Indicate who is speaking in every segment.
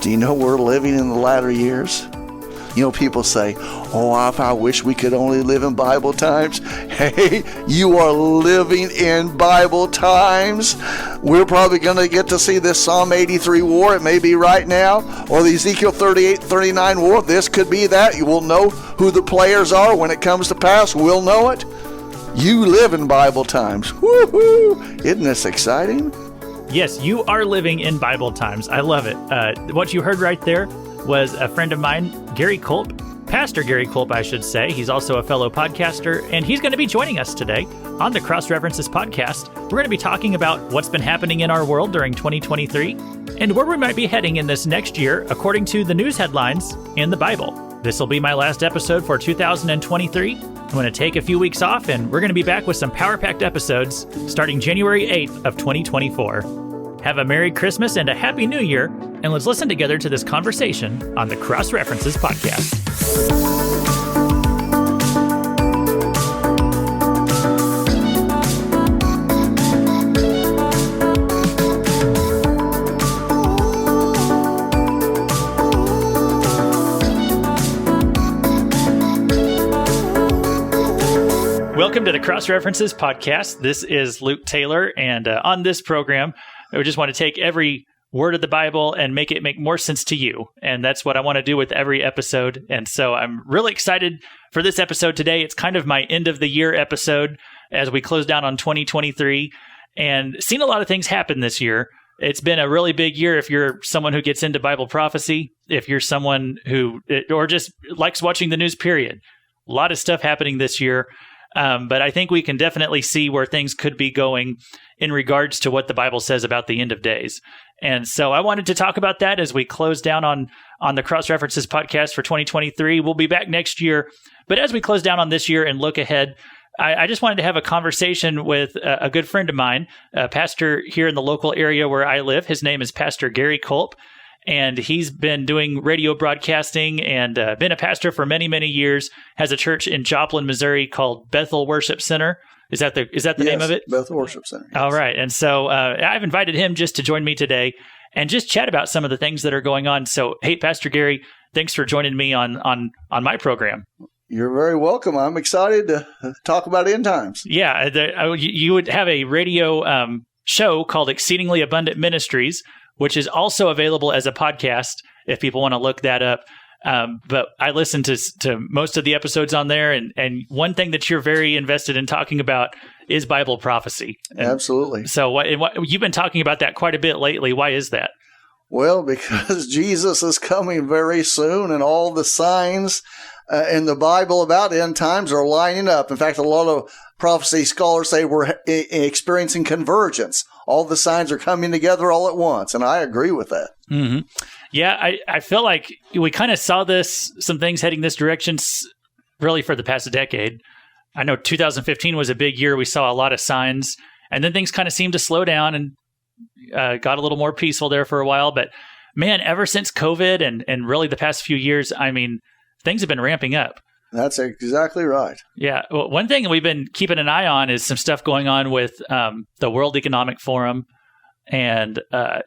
Speaker 1: Do you know we're living in the latter years? You know, people say, oh, I wish we could only live in Bible times. Hey, you are living in Bible times. We're probably going to get to see this Psalm 83 war. It may be right now. Or the Ezekiel 38, 39 war. This could be that. You will know who the players are when it comes to pass. We'll know it. You live in Bible times. Woohoo! Isn't this exciting?
Speaker 2: Yes, you are living in Bible times. I love it. What you heard right there was a friend of mine, Gary Culp, Pastor Gary Culp, I should say. He's also a fellow podcaster, and he's going to be joining us today on the Cross References podcast. We're going to be talking about what's been happening in our world during 2023 and where we might be heading in this next year according to the news headlines in the Bible. This will be my last episode for 2023. I'm going to take a few weeks off, and we're going to be back with some power-packed episodes starting January 8th of 2024. Have a Merry Christmas and a Happy New Year, and let's listen together to this conversation on the Cross References podcast. Welcome to the Cross References podcast. This is Luke Taylor, and on this program, I just want to take every word of the Bible and make it make more sense to you. And that's what I want to do with every episode. And so I'm really excited for this episode today. It's kind of my end of the year episode as we close down on 2023 and seen a lot of things happen this year. It's been a really big year if you're someone who gets into Bible prophecy, if you're someone who, or just likes watching the news, period. A lot of stuff happening this year. But I think we can definitely see where things could be going in regards to what the Bible says about the end of days. And so I wanted to talk about that as we close down on the Cross References podcast for 2023. We'll be back next year. But as we close down on this year and look ahead, I just wanted to have a conversation with a good friend of mine, a pastor here in the local area where I live. His name is Pastor Gary Culp. And he's been doing radio broadcasting and been a pastor for many, many years. Has a church in Joplin, Missouri called Bethel Worship Center. Is that the name of it?
Speaker 1: Bethel Worship Center. Yes.
Speaker 2: All right. And so I've invited him just to join me today and just chat about some of the things that are going on. So, hey, Pastor Gary, thanks for joining me on my program.
Speaker 1: You're very welcome. I'm excited to talk about end times.
Speaker 2: Yeah. You would have a radio show called Exceedingly Abundant Ministries, which is also available as a podcast if people want to look that up. But I listen to most of the episodes on there. And one thing that you're very invested in talking about is Bible prophecy. And
Speaker 1: absolutely.
Speaker 2: So what you've been talking about that quite a bit lately. Why is that?
Speaker 1: Well, because Jesus is coming very soon, and all the signs in the Bible about end times are lining up. In fact, a lot of prophecy scholars say we're experiencing convergence. All the signs are coming together all at once, and I agree with that.
Speaker 2: Mm-hmm. Yeah, I feel like we kind of saw some things heading this direction really for the past decade. I know 2015 was a big year. We saw a lot of signs, and then things kind of seemed to slow down and got a little more peaceful there for a while. But man, ever since COVID and really the past few years, I mean, things have been ramping up.
Speaker 1: That's exactly right.
Speaker 2: Yeah. Well, one thing we've been keeping an eye on is some stuff going on with the World Economic Forum and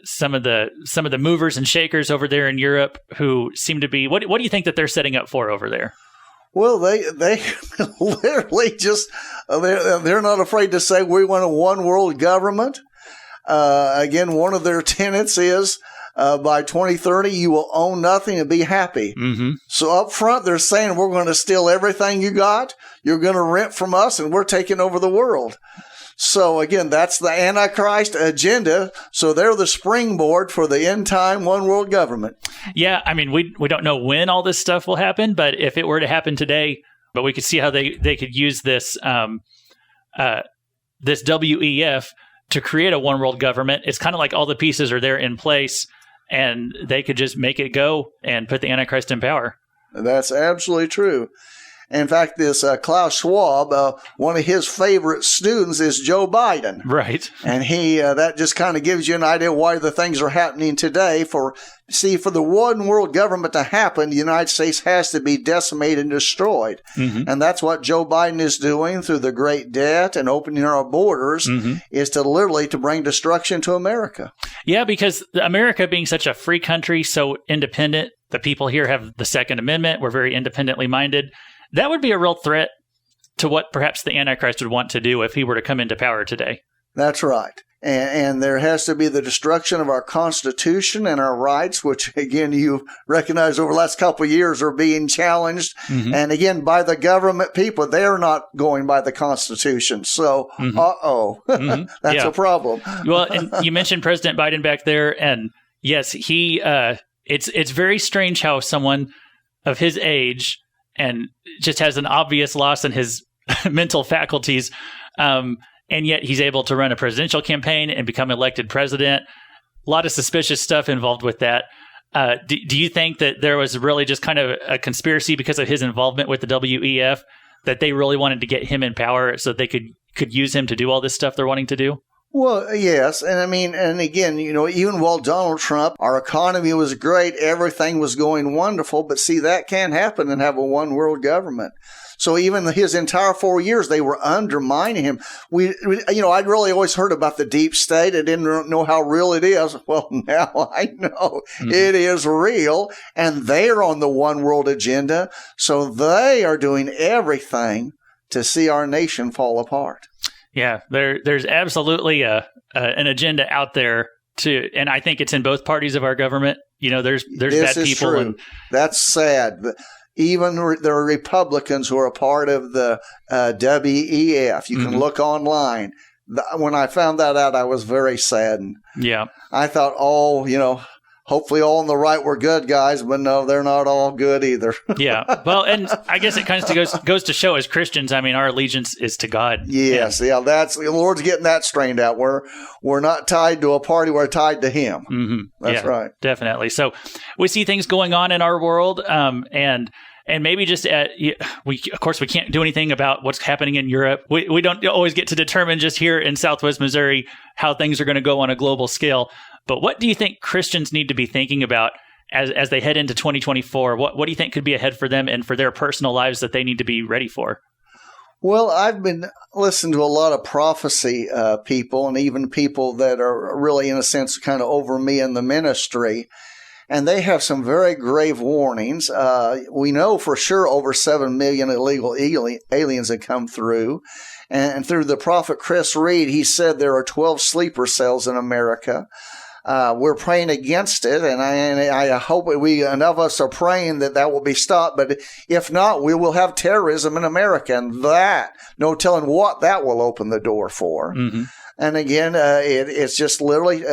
Speaker 2: some of the movers and shakers over there in Europe who seem to be. What do you think that they're setting up for over there?
Speaker 1: Well, they literally just they're not afraid to say we want a one world government. Again, one of their tenets is by 2030, you will own nothing and be happy.
Speaker 2: Mm-hmm.
Speaker 1: So up front, they're saying we're going to steal everything you got. You're going to rent from us, and we're taking over the world. So again, that's the Antichrist agenda. So they're the springboard for the end time one world government.
Speaker 2: Yeah, I mean, we don't know when all this stuff will happen, but if it were to happen today, but we could see how they could use this this WEF to create a one world government. It's kind of like all the pieces are there in place, and they could just make it go and put the Antichrist in power.
Speaker 1: That's absolutely true. In fact, this Klaus Schwab, one of his favorite students is Joe Biden.
Speaker 2: Right.
Speaker 1: And that just kind of gives you an idea why the things are happening today. For the one world government to happen, the United States has to be decimated and destroyed. Mm-hmm. And that's what Joe Biden is doing through the Great Debt and opening our borders, is to literally to bring destruction to America.
Speaker 2: Yeah, because America being such a free country, so independent, the people here have the Second Amendment. We're very independently minded. That would be a real threat to what perhaps the Antichrist would want to do if he were to come into power today.
Speaker 1: That's right. And there has to be the destruction of our Constitution and our rights, which, again, you recognize over the last couple of years are being challenged. Mm-hmm. And, again, by the government people, they're not going by the Constitution. So, that's a problem.
Speaker 2: Well, and you mentioned President Biden back there. And, yes, it's very strange how someone of his age and just has an obvious loss in his mental faculties, and yet he's able to run a presidential campaign and become elected president. A lot of suspicious stuff involved with that. Do you think that there was really just kind of a conspiracy because of his involvement with the WEF, that they really wanted to get him in power so they could use him to do all this stuff they're wanting to do?
Speaker 1: Well, yes. And I mean, and again, even while Donald Trump, our economy was great, everything was going wonderful. But see, that can't happen and have a one world government. So even his entire 4 years, they were undermining him. I'd really always heard about the deep state. I didn't know how real it is. Well, now I know it is real, and they're on the one world agenda. So they are doing everything to see our nation fall apart.
Speaker 2: Yeah, there's absolutely an agenda out there and I think it's in both parties of our government. There's bad people.
Speaker 1: True.
Speaker 2: And
Speaker 1: that's sad. Even there are Republicans who are a part of the WEF. You can look online. When I found that out, I was very saddened.
Speaker 2: Yeah.
Speaker 1: I thought, hopefully all on the right were good guys, but no, they're not all good either.
Speaker 2: Yeah. Well, and I guess it kind of goes to show as Christians, I mean, our allegiance is to God.
Speaker 1: Yes. Yeah. That's the Lord's getting that straightened out. We're not tied to a party. We're tied to Him. Mm-hmm. That's right.
Speaker 2: Definitely. So we see things going on in our world, and maybe just we can't do anything about what's happening in Europe. We don't always get to determine just here in Southwest Missouri how things are going to go on a global scale. But what do you think Christians need to be thinking about as they head into 2024? What do you think could be ahead for them and for their personal lives that they need to be ready for?
Speaker 1: Well, I've been listening to a lot of prophecy people, and even people that are really, in a sense, kind of over me in the ministry. And they have some very grave warnings. We know for sure over 7 million illegal aliens have come through. And through the prophet Chris Reed, he said there are 12 sleeper cells in America. We're praying against it, and I hope enough of us are praying that will be stopped. But if not, we will have terrorism in America, and no telling what that will open the door for. Mm-hmm. And again, it's just literally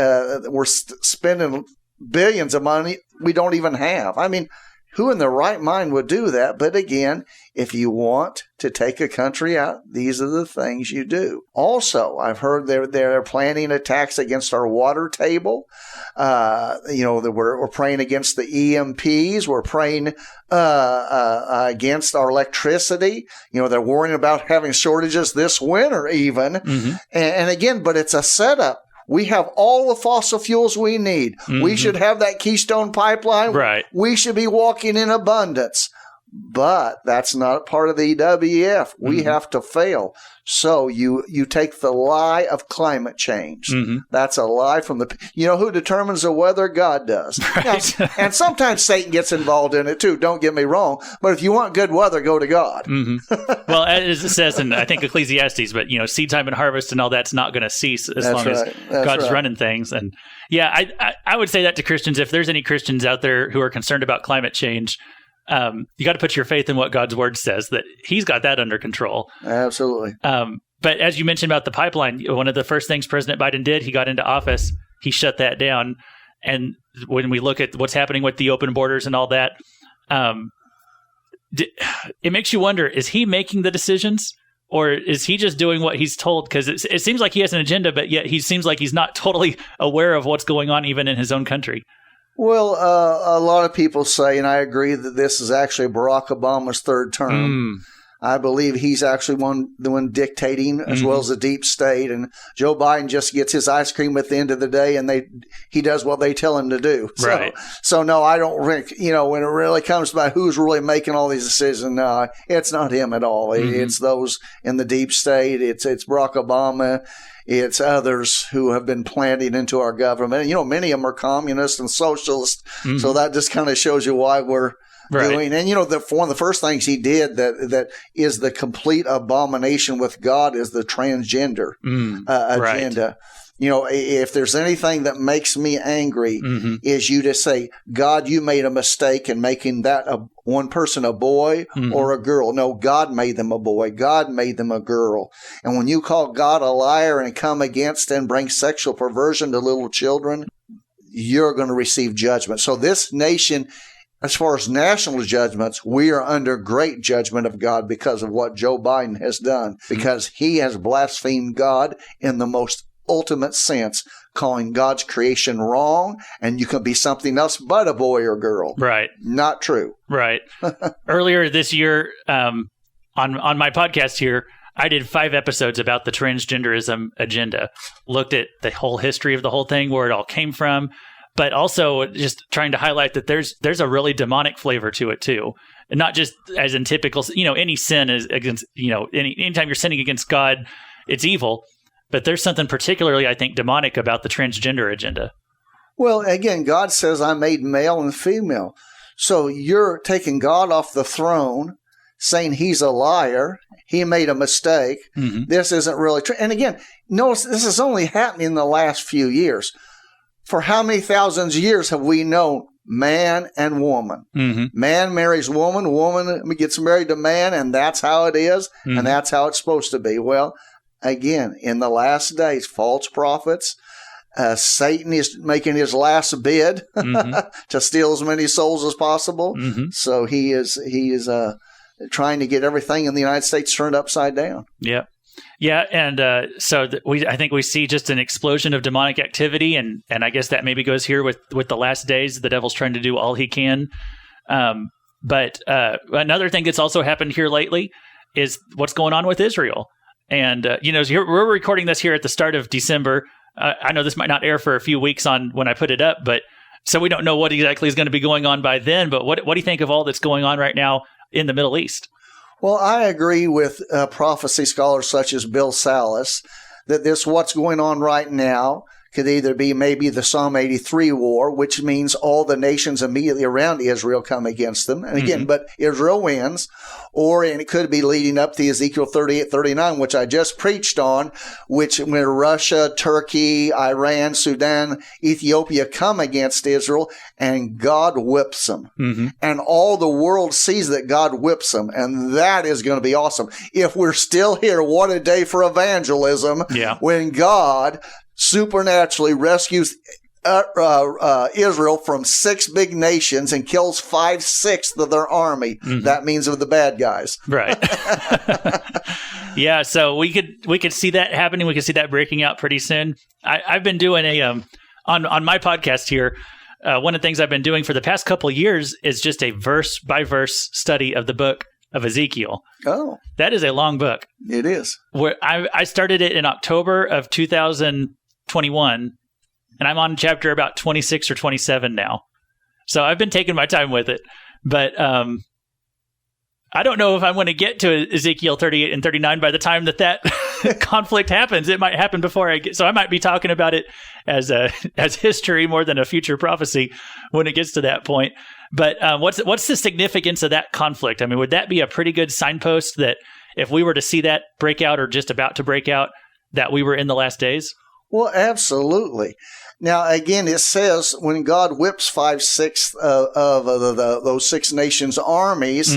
Speaker 1: we're spending billions of money we don't even have. I mean, who in their right mind would do that? But again, if you want to take a country out, these are the things you do. Also, I've heard they're planning attacks against our water table. We're praying against the EMPs. We're praying against our electricity. They're worrying about having shortages this winter even. Mm-hmm. And again, but it's a setup. We have all the fossil fuels we need. Mm-hmm. We should have that Keystone Pipeline.
Speaker 2: Right. We
Speaker 1: should be walking in abundance. But that's not part of the WEF. We have to fail. So you take the lie of climate change. Mm-hmm. That's a lie from who determines the weather? God does.
Speaker 2: Right.
Speaker 1: And sometimes Satan gets involved in it too. Don't get me wrong. But if you want good weather, go to God.
Speaker 2: Mm-hmm. Well, as it says in, I think, Ecclesiastes, but seed time and harvest and all that's not going to cease as long as God's running things. And yeah, I would say that to Christians. If there's any Christians out there who are concerned about climate change, you got to put your faith in what God's word says, that He's got that under control.
Speaker 1: Absolutely.
Speaker 2: But as you mentioned about the pipeline, one of the first things President Biden did, he got into office, he shut that down. And when we look at what's happening with the open borders and all that, it makes you wonder, is he making the decisions? Or is he just doing what he's told? Because it seems like he has an agenda, but yet he seems like he's not totally aware of what's going on even in his own country.
Speaker 1: Well, a lot of people say, and I agree, that this is actually Barack Obama's third term. I believe he's actually the one dictating as well as the deep state, and Joe Biden just gets his ice cream at the end of the day, and he does what they tell him to do.
Speaker 2: Right.
Speaker 1: So no, I don't think, when it really comes by who's really making all these decisions, no, it's not him at all. It's those in the deep state. It's Barack Obama. It's others who have been planted into our government. Many of them are communists and socialists. So that just kind of shows you why we're doing. And, one of the first things he did that is the complete abomination with God is the transgender agenda. If there's anything that makes me angry is you to say, God, you made a mistake in making that one person a boy or a girl. No, God made them a boy. God made them a girl. And when you call God a liar and come against and bring sexual perversion to little children, you're going to receive judgment. So this nation, as far as national judgments, we are under great judgment of God because of what Joe Biden has done, because he has blasphemed God in the most ultimate sense, calling God's creation wrong, and you can be something else but a boy or girl.
Speaker 2: Right.
Speaker 1: Not true.
Speaker 2: Right. Earlier this year, on my podcast here, I did 5 episodes about the transgenderism agenda, looked at the whole history of the whole thing, where it all came from, but also just trying to highlight that there's a really demonic flavor to it too. And not just as in typical, any sin is against, anytime you're sinning against God, it's evil. But there's something particularly, I think, demonic about the transgender agenda.
Speaker 1: Well, again, God says, I made male and female. So you're taking God off the throne, saying he's a liar. He made a mistake. This isn't really true. And again, notice this is only happening in the last few years. For how many thousands of years have we known man and woman? Man marries woman, woman gets married to man, and that's how it is, and that's how it's supposed to be. Well, again, in the last days, false prophets, Satan is making his last bid to steal as many souls as possible. So he is trying to get everything in the United States turned upside down.
Speaker 2: Yeah. Yeah, and I think we see just an explosion of demonic activity, and I guess that maybe goes here with the last days. The devil's trying to do all he can. But another thing that's also happened here lately is what's going on with Israel. And, we're recording this here at the start of December. I know this might not air for a few weeks on when I put it up, but so we don't know what exactly is going to be going on by then. But what do you think of all that's going on right now in the Middle East?
Speaker 1: Well, I agree with prophecy scholars such as Bill Salas that what's going on right now could either be maybe the Psalm 83 war, which means all the nations immediately around Israel come against them. And again, but Israel wins. And it could be leading up to Ezekiel 38-39, which I just preached on, which when Russia, Turkey, Iran, Sudan, Ethiopia come against Israel, and God whips them. And all the world sees that God whips them. And that is going to be awesome. If we're still here, what a day for evangelism when God supernaturally rescues Israel from 6 big nations and kills 5/6 of their army. That means of the bad guys. Right.
Speaker 2: Yeah. So we could see that happening. We could see that breaking out pretty soon. I've been doing on my podcast here. One of the things I've been doing for the past couple of years is just a verse by verse study of the book of Ezekiel. Oh, that is a long book.
Speaker 1: It is.
Speaker 2: Where I started it in October of 2021. And I'm on chapter about 26 or 27 now. So I've been taking my time with it. But I don't know if I'm going to get to Ezekiel 38 and 39 by the time that conflict happens. It might happen before I get. So I might be talking about it as history more than a future prophecy when it gets to that point. But what's the significance of that conflict? I mean, would that be a pretty good signpost that if we were to see that break out or just about to break out, that we were in the last days?
Speaker 1: Well, absolutely. Now, again, it says when God whips 5/6 of those 6 nations' armies,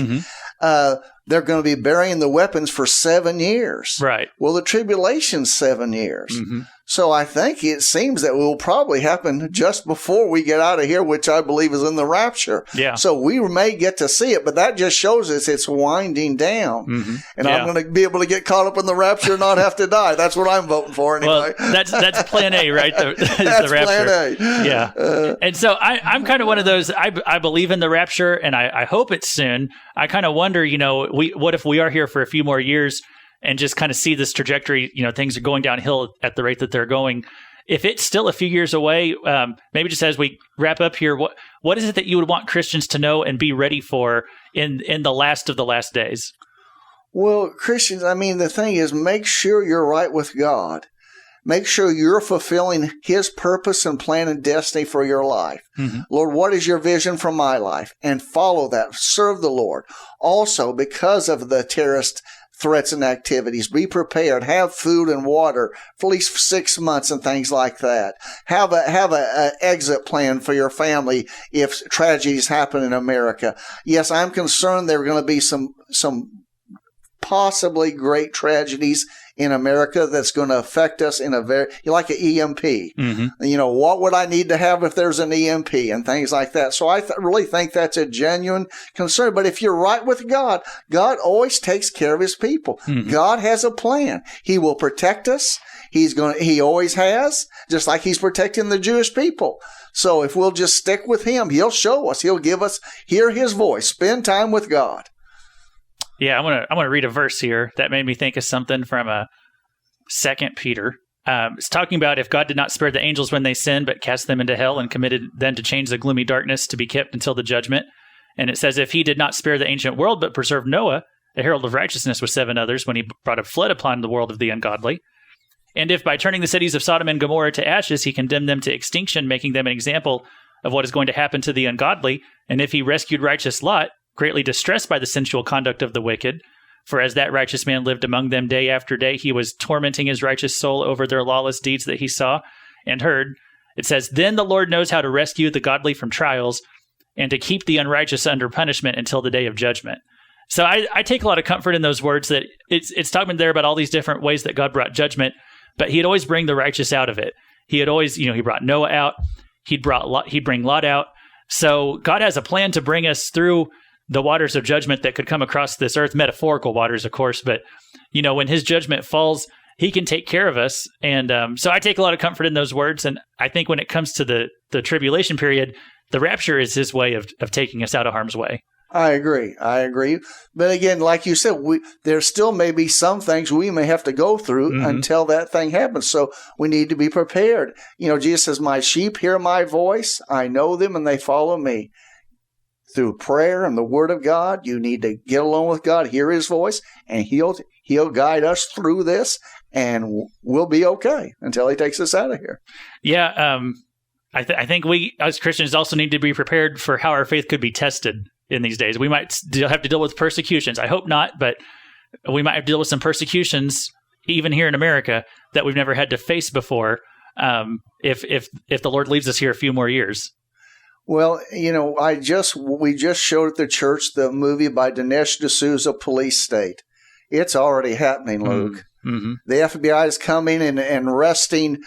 Speaker 1: they're going to be burying the weapons for 7 years.
Speaker 2: Right.
Speaker 1: Well, the tribulation's 7 years. So I think it seems that will probably happen just before we get out of here, which I believe is in the rapture.
Speaker 2: Yeah.
Speaker 1: So we may get to see it, but that just shows us it's winding down.
Speaker 2: Mm-hmm.
Speaker 1: And I'm going to be able to get caught up in the rapture and not have to die. That's what I'm voting for anyway.
Speaker 2: Well, that's plan A, right?
Speaker 1: That's
Speaker 2: the rapture.
Speaker 1: plan A.
Speaker 2: Yeah. And so I'm kind of one of those, I believe in the rapture, and I hope it's soon. I kind of wonder, what if we are here for a few more years and just kind of see this trajectory, things are going downhill at the rate that they're going. If it's still a few years away, maybe just as we wrap up here, what is it that you would want Christians to know and be ready for in the last of the last days?
Speaker 1: Well, Christians, the thing is, make sure you're right with God. Make sure you're fulfilling His purpose and plan and destiny for your life. Mm-hmm. Lord, what is your vision for my life? And follow that. Serve the Lord. Also, because of the terrorist threats and activities, be prepared. Have food and water for at least 6 months and things like that. Have a exit plan for your family if tragedies happen in America. Yes, I'm concerned there are going to be some possibly great tragedies in America that's going to affect us in like an EMP. Mm-hmm. What would I need to have if there's an EMP and things like that? So I really think that's a genuine concern. But if you're right with God, God always takes care of His people. Mm-hmm. God has a plan. He will protect us. He always has, just like He's protecting the Jewish people. So if we'll just stick with Him, He'll show us. He'll give us, hear His voice, spend time with God.
Speaker 2: Yeah, I want to read a verse here that made me think of something from 2 Peter. It's talking about if God did not spare the angels when they sinned, but cast them into hell and committed them to change the gloomy darkness to be kept until the judgment. And it says, if He did not spare the ancient world, but preserved Noah, the herald of righteousness, with 7 others, when He brought a flood upon the world of the ungodly. And if by turning the cities of Sodom and Gomorrah to ashes, He condemned them to extinction, making them an example of what is going to happen to the ungodly. And if He rescued righteous Lot, greatly distressed by the sensual conduct of the wicked, for as that righteous man lived among them day after day, he was tormenting his righteous soul over their lawless deeds that he saw and heard. It says, then the Lord knows how to rescue the godly from trials and to keep the unrighteous under punishment until the day of judgment. So I take a lot of comfort in those words that it's talking there about all these different ways that God brought judgment, but He'd always bring the righteous out of it. He had always, He brought Noah out. He'd bring Lot out. So God has a plan to bring us through the waters of judgment that could come across this earth, metaphorical waters, of course, but, when His judgment falls, He can take care of us. And so I take a lot of comfort in those words. And I think when it comes to the tribulation period, the rapture is His way of taking us out of harm's way.
Speaker 1: I agree. But again, like you said, there still may be some things we may have to go through mm-hmm. until that thing happens. So we need to be prepared. Jesus says, my sheep hear my voice. I know them and they follow me. Through prayer and the Word of God, you need to get along with God, hear His voice, and He'll guide us through this, and we'll be okay until He takes us out of here.
Speaker 2: Yeah, I think we as Christians also need to be prepared for how our faith could be tested in these days. We might have to deal with persecutions. I hope not, but we might have to deal with some persecutions even here in America that we've never had to face before. If the Lord leaves us here a few more years.
Speaker 1: Well, we just showed at the church the movie by Dinesh D'Souza, Police State. It's already happening, Luke. Mm-hmm. The FBI is coming and arresting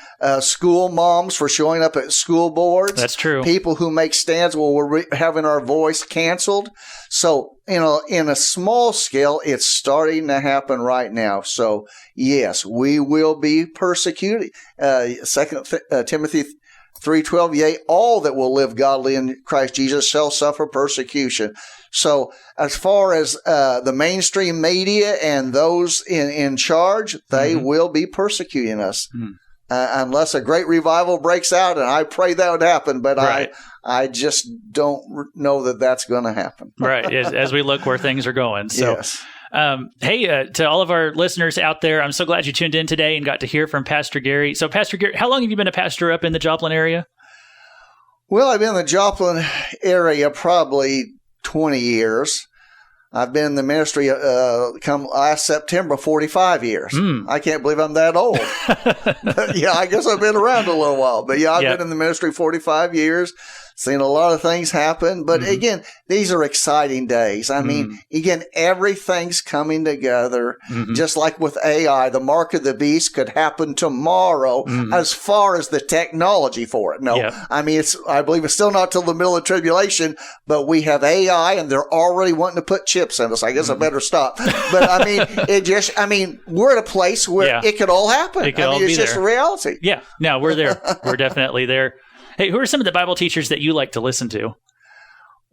Speaker 1: school moms for showing up at school boards.
Speaker 2: That's true.
Speaker 1: People who make stands, we're having our voice canceled. So, in a small scale, it's starting to happen right now. So, yes, we will be persecuted. 2 Timothy 3:12, yea, all that will live godly in Christ Jesus shall suffer persecution. So as far as the mainstream media and those in charge, they mm-hmm. will be persecuting us unless a great revival breaks out, and I pray that would happen, but right. I just don't know that that's going to happen.
Speaker 2: Right, as we look where things are going. So.
Speaker 1: Yes.
Speaker 2: Hey, to all of our listeners out there, I'm so glad you tuned in today and got to hear from Pastor Gary. So, Pastor Gary, how long have you been a pastor up in the Joplin area?
Speaker 1: Well, I've been in the Joplin area probably 20 years. I've been in the ministry come last September 45 years. I can't believe I'm that old. But, yeah, I guess I've been around a little while. But, yeah, I've been in the ministry 45 years. seen a lot of things happen. But again, these are exciting days. I mean, again, everything's coming together. Just like with AI, the mark of the beast could happen tomorrow as far as the technology for it. No, I mean, I believe it's still not till the middle of tribulation, but we have AI and they're already wanting to put chips in us. I guess I better stop. But I mean, we're at a place where it could all happen. It's just a reality.
Speaker 2: Yeah. No, we're there. We're definitely there. Hey, who are some of the Bible teachers that you like to listen to?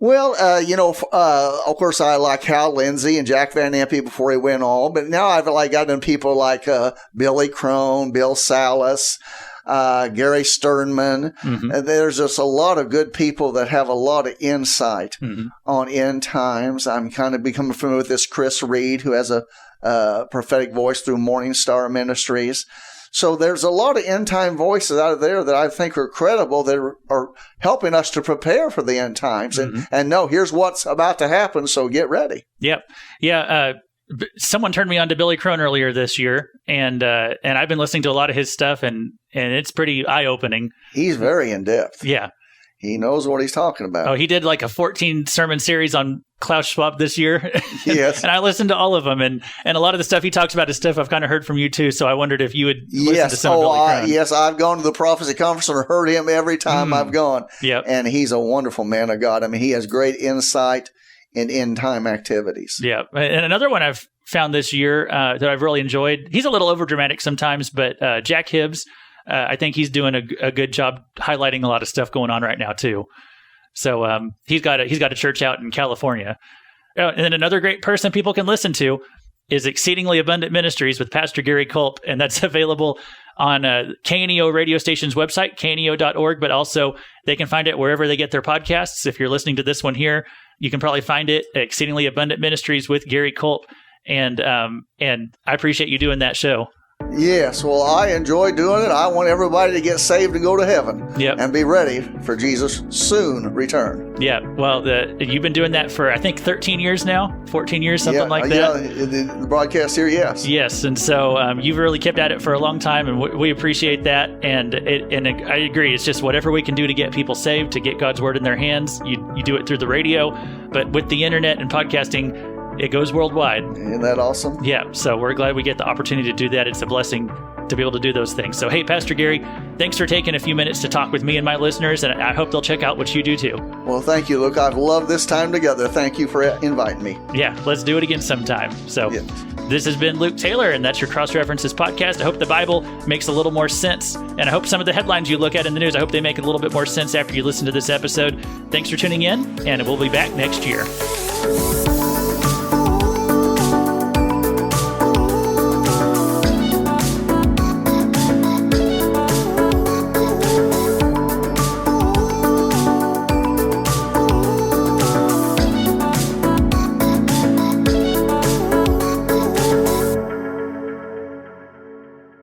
Speaker 1: Well, of course, I like Hal Lindsey and Jack Van Impe before he went on, but now I've gotten people like Billy Crone, Bill Salas, Gary Sternman. There's just a lot of good people that have a lot of insight on end times. I'm kind of becoming familiar with this Chris Reed, who has a prophetic voice through Morning Star Ministries. So there's a lot of end-time voices out there that I think are credible that are helping us to prepare for the end times and know here's what's about to happen, so get ready.
Speaker 2: Yep. Yeah. Someone turned me on to Billy Crone earlier this year, and I've been listening to a lot of his stuff, and it's pretty eye-opening.
Speaker 1: He's very in-depth.
Speaker 2: Yeah.
Speaker 1: He knows what he's talking about.
Speaker 2: Oh, he did like a 14-sermon series on Klaus Schwab this year.
Speaker 1: Yes.
Speaker 2: And I listened to all of them. And a lot of the stuff he talks about is stuff I've kind of heard from you too. So I wondered if you would listen to some of Billy Crone.
Speaker 1: Yes, I've gone to the Prophecy Conference and heard him every time I've gone.
Speaker 2: Yep.
Speaker 1: And he's a wonderful man of God. I mean, he has great insight in end-time activities.
Speaker 2: Yeah. And another one I've found this year that I've really enjoyed, he's a little overdramatic sometimes, but Jack Hibbs, I think he's doing a good job highlighting a lot of stuff going on right now too. So he's got a church out in California. And then another great person people can listen to is Exceedingly Abundant Ministries with Pastor Gary Culp, and that's available on KNEO radio station's website, kneo.org, but also they can find it wherever they get their podcasts. If you're listening to this one here, you can probably find it at Exceedingly Abundant Ministries with Gary Culp, and I appreciate you doing that show.
Speaker 1: Yes, well, I enjoy doing it. I want everybody to get saved and go to heaven and be ready for Jesus' soon return.
Speaker 2: Yeah, well, you've been doing that for, I think, 13 years now, 14 years, something like that.
Speaker 1: Yeah, the broadcast here, yes.
Speaker 2: Yes, and so you've really kept at it for a long time, and we appreciate that. And I agree, it's just whatever we can do to get people saved, to get God's word in their hands. You do it through the radio, but with the internet and podcasting, it goes worldwide.
Speaker 1: Isn't that awesome?
Speaker 2: Yeah, so we're glad we get the opportunity to do that. It's a blessing to be able to do those things. So, hey, Pastor Gary, thanks for taking a few minutes to talk with me and my listeners, and I hope they'll check out what you do too.
Speaker 1: Well, thank you, Luke. I've loved this time together. Thank you for inviting me.
Speaker 2: Yeah, let's do it again sometime. So, This has been Luke Taylor, and that's your Cross References podcast. I hope the Bible makes a little more sense, and I hope some of the headlines you look at in the news, I hope they make a little bit more sense after you listen to this episode. Thanks for tuning in, and we'll be back next year.